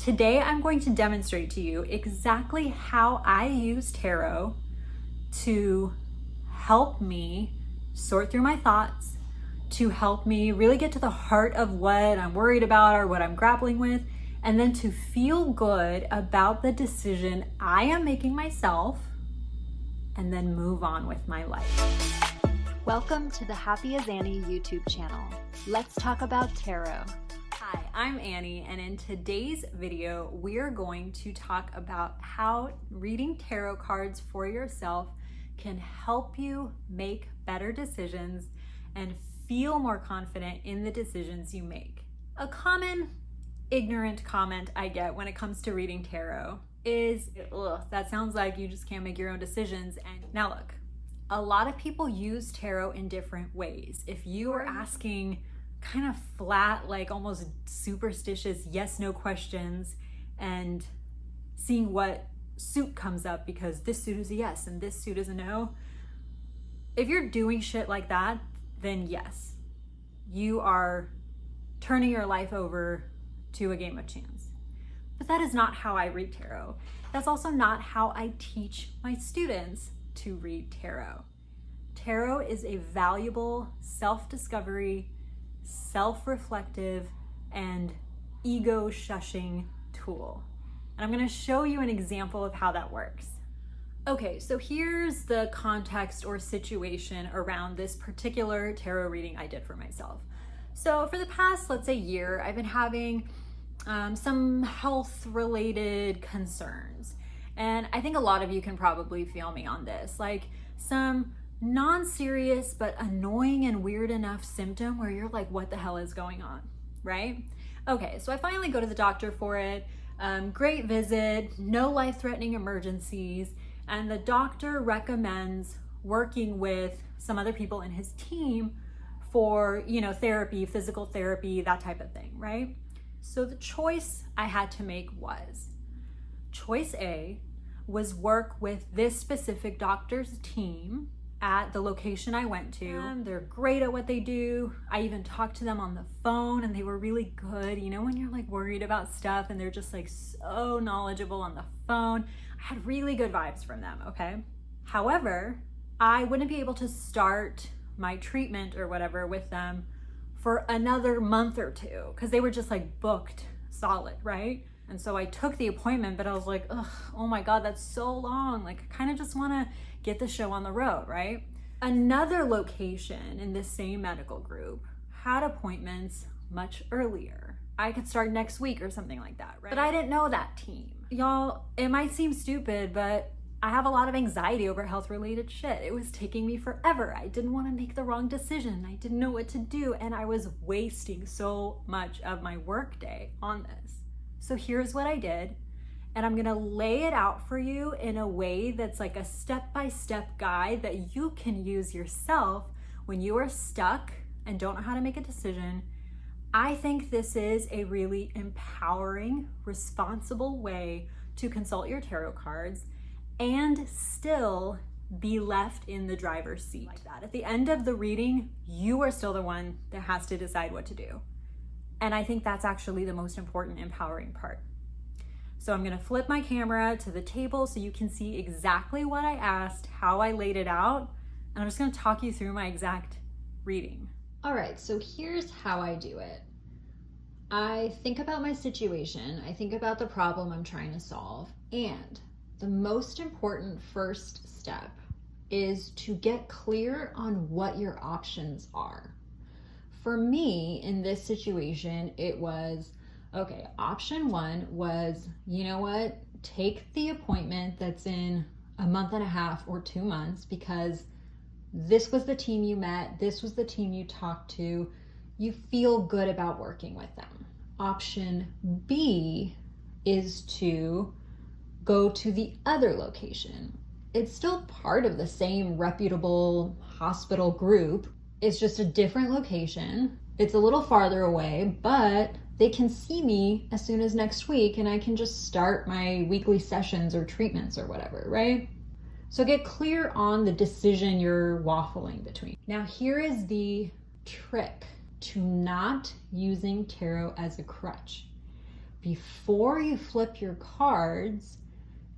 Today I'm going to demonstrate to you exactly how I use tarot to help me sort through my thoughts, to help me really get to the heart of what I'm worried about or what I'm grappling with, and then to feel good about the decision I am making myself, and then move on with my life. Welcome to the Happy as Annie YouTube channel. Let's talk about tarot. Hi, I'm Annie, and in today's video, we're going to talk about how reading tarot cards for yourself can help you make better decisions and feel more confident in the decisions you make. A common ignorant comment I get when it comes to reading tarot is, ugh, that sounds like you just can't make your own decisions. And now look, a lot of people use tarot in different ways. If you are asking kind of flat, like almost superstitious yes/no questions and seeing what suit comes up because this suit is a yes and this suit is a no, if you're doing shit like that, then yes, you are turning your life over to a game of chance. But that is not how I read tarot. That's also not how I teach my students to read tarot. Tarot is a valuable self-discovery, self-reflective, and ego-shushing tool. And I'm going to show you an example of how that works. Okay, so here's the context or situation around this particular tarot reading I did for myself. So for the past, let's say, year, I've been having some health-related concerns. And I think a lot of you can probably feel me on this, like some non-serious but annoying and weird enough symptom where you're like, what the hell is going on, right? Okay, so I finally go to the doctor for it. Great visit, no life-threatening emergencies, and the doctor recommends working with some other people in his team for, therapy, physical therapy, that type of thing, right? So the choice I had to make was, choice A was work with this specific doctor's team at the location I went to. They're great at what they do. I even talked to them on the phone and they were really good. You know, when you're like worried about stuff and they're just like so knowledgeable on the phone. I had really good vibes from them, okay? However, I wouldn't be able to start my treatment or whatever with them for another month or two because they were just like booked solid, right? And so I took the appointment, but I was like, ugh, oh my God, that's so long. Like, I kind of just want to get the show on the road, right? Another location in this same medical group had appointments much earlier. I could start next week or something like that, right? But I didn't know that team. Y'all, it might seem stupid, but I have a lot of anxiety over health-related shit. It was taking me forever. I didn't want to make the wrong decision. I didn't know what to do, and I was wasting so much of my workday on this. So here's what I did, and I'm gonna lay it out for you in a way that's like a step-by-step guide that you can use yourself when you are stuck and don't know how to make a decision. I think this is a really empowering, responsible way to consult your tarot cards and still be left in the driver's seat. Like that. At the end of the reading, you are still the one that has to decide what to do. And I think that's actually the most important, empowering part. So I'm gonna flip my camera to the table so you can see exactly what I asked, how I laid it out, and I'm just gonna talk you through my exact reading. All right, so here's how I do it. I think about my situation, I think about the problem I'm trying to solve, and the most important first step is to get clear on what your options are. For me, in this situation, it was, okay, option one was, you know what, take the appointment that's in a month and a half or 2 months because this was the team you met, this was the team you talked to, you feel good about working with them. Option B is to go to the other location. It's still part of the same reputable hospital group. It's just a different location. It's a little farther away, but they can see me as soon as next week and I can just start my weekly sessions or treatments or whatever, right? So get clear on the decision you're waffling between. Now here is the trick to not using tarot as a crutch. before you flip your cards,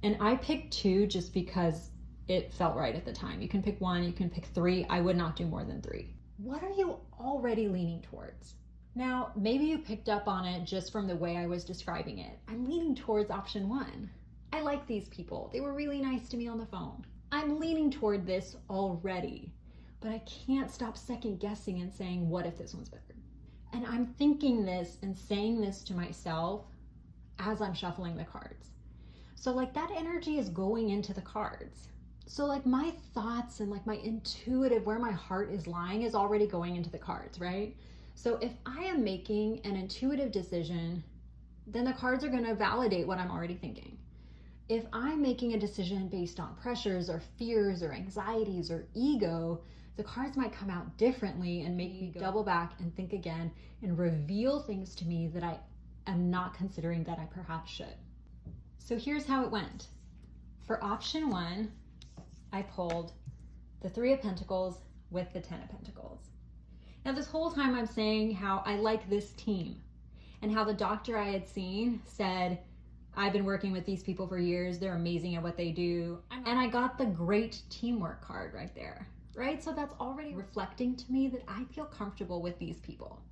and I picked 2 just because it felt right at the time. You can pick 1, you can pick 3. I would not do more than 3. What are you already leaning towards? Now, maybe you picked up on it just from the way I was describing it. I'm leaning towards option 1. I like these people. They were really nice to me on the phone. I'm leaning toward this already, but I can't stop second guessing and saying, what if this one's better? And I'm thinking this and saying this to myself as I'm shuffling the cards. So like that energy is going into the cards. So like my thoughts and like my intuitive, where my heart is lying, is already going into the cards, right? So if I am making an intuitive decision, then the cards are going to validate what I'm already thinking. If I'm making a decision based on pressures or fears or anxieties or ego, the cards might come out differently and make me double back and think again and reveal things to me that I am not considering that I perhaps should. So here's how it went. For option 1, I pulled the 3 of Pentacles with the 10 of Pentacles. Now this whole time I'm saying how I like this team and how the doctor I had seen said, I've been working with these people for years. They're amazing at what they do. And I got the great teamwork card right there, right? So that's already reflecting to me that I feel comfortable with these people.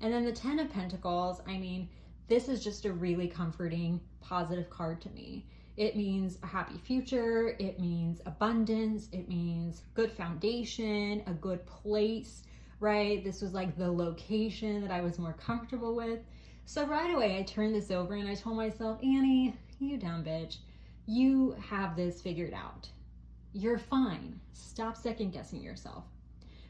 And then the 10 of Pentacles, I mean, this is just a really comforting, positive card to me. It means a happy future. It means abundance. It means good foundation, a good place, right? This was like the location that I was more comfortable with. So right away, I turned this over and I told myself, Annie, you dumb bitch, you have this figured out. You're fine. Stop second guessing yourself.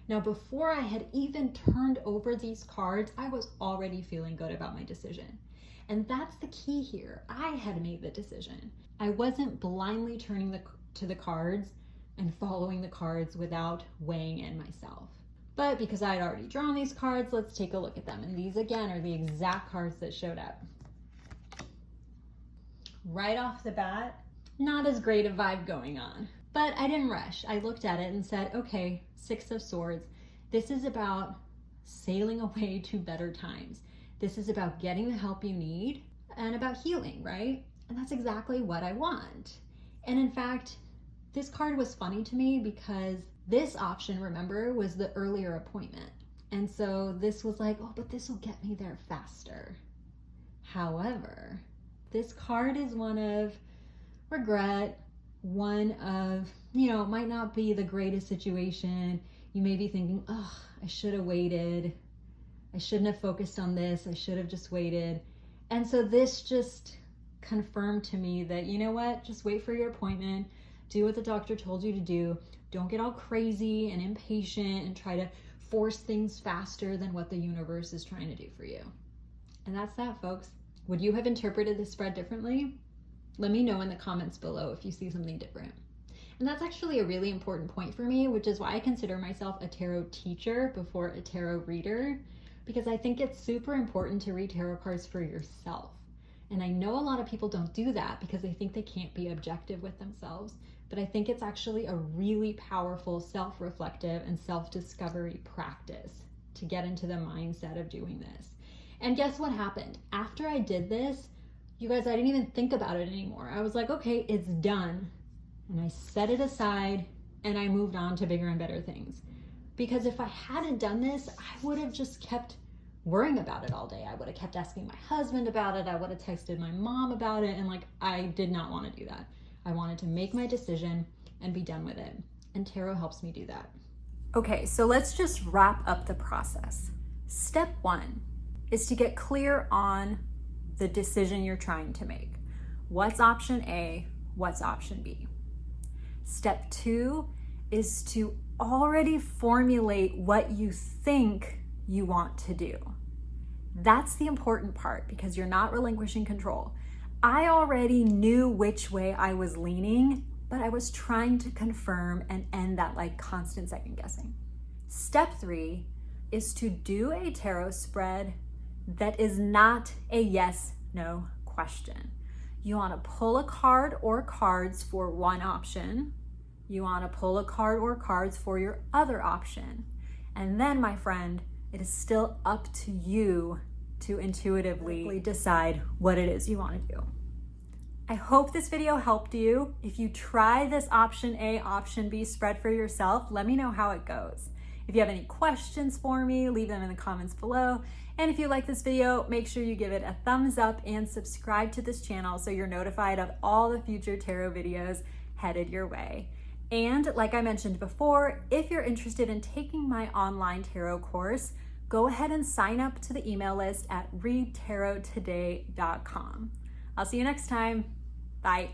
Now, before I had even turned over these cards, I was already feeling good about my decision. And that's the key here. I had made the decision. I wasn't blindly turning to the cards and following the cards without weighing in myself. But because I had already drawn these cards, let's take a look at them. And these again are the exact cards that showed up. Right off the bat, not as great a vibe going on. But I didn't rush. I looked at it and said, okay, 6 of Swords. This is about sailing away to better times. This is about getting the help you need and about healing, right? And that's exactly what I want. And in fact, this card was funny to me because this option, remember, was the earlier appointment. And so this was like, oh, but this will get me there faster. However, this card is one of regret, one of, it might not be the greatest situation. You may be thinking, oh, I should have waited. I shouldn't have focused on this. I should have just waited. And so this just confirmed to me that, you know what, just wait for your appointment. Do what the doctor told you to do. Don't get all crazy and impatient and try to force things faster than what the universe is trying to do for you. And that's that, folks. Would you have interpreted this spread differently? Let me know in the comments below if you see something different. And that's actually a really important point for me, which is why I consider myself a tarot teacher before a tarot reader, because I think it's super important to read tarot cards for yourself. And I know a lot of people don't do that because they think they can't be objective with themselves, but I think it's actually a really powerful self-reflective and self-discovery practice to get into the mindset of doing this. And guess what happened? After I did this, you guys, I didn't even think about it anymore. I was like, okay, it's done. And I set it aside and I moved on to bigger and better things. Because if I hadn't done this, I would have just kept worrying about it all day. I would have kept asking my husband about it. I would have texted my mom about it. And I did not want to do that. I wanted to make my decision and be done with it. And tarot helps me do that. Okay, so let's just wrap up the process. Step 1 is to get clear on the decision you're trying to make. What's option A? What's option B? Step 2 is to already formulate what you think you want to do. That's the important part because you're not relinquishing control. I already knew which way I was leaning, but I was trying to confirm and end that constant second guessing. Step 3 is to do a tarot spread that is not a yes/no question. You want to pull a card or cards for one option. You want to pull a card or cards for your other option. And then, my friend, it is still up to you to intuitively decide what it is you want to do. I hope this video helped you. If you try this option A, option B spread for yourself, let me know how it goes. If you have any questions for me, leave them in the comments below. And if you like this video, make sure you give it a thumbs up and subscribe to this channel so you're notified of all the future tarot videos headed your way. And like I mentioned before, if you're interested in taking my online tarot course, go ahead and sign up to the email list at readtarottoday.com. I'll see you next time. Bye.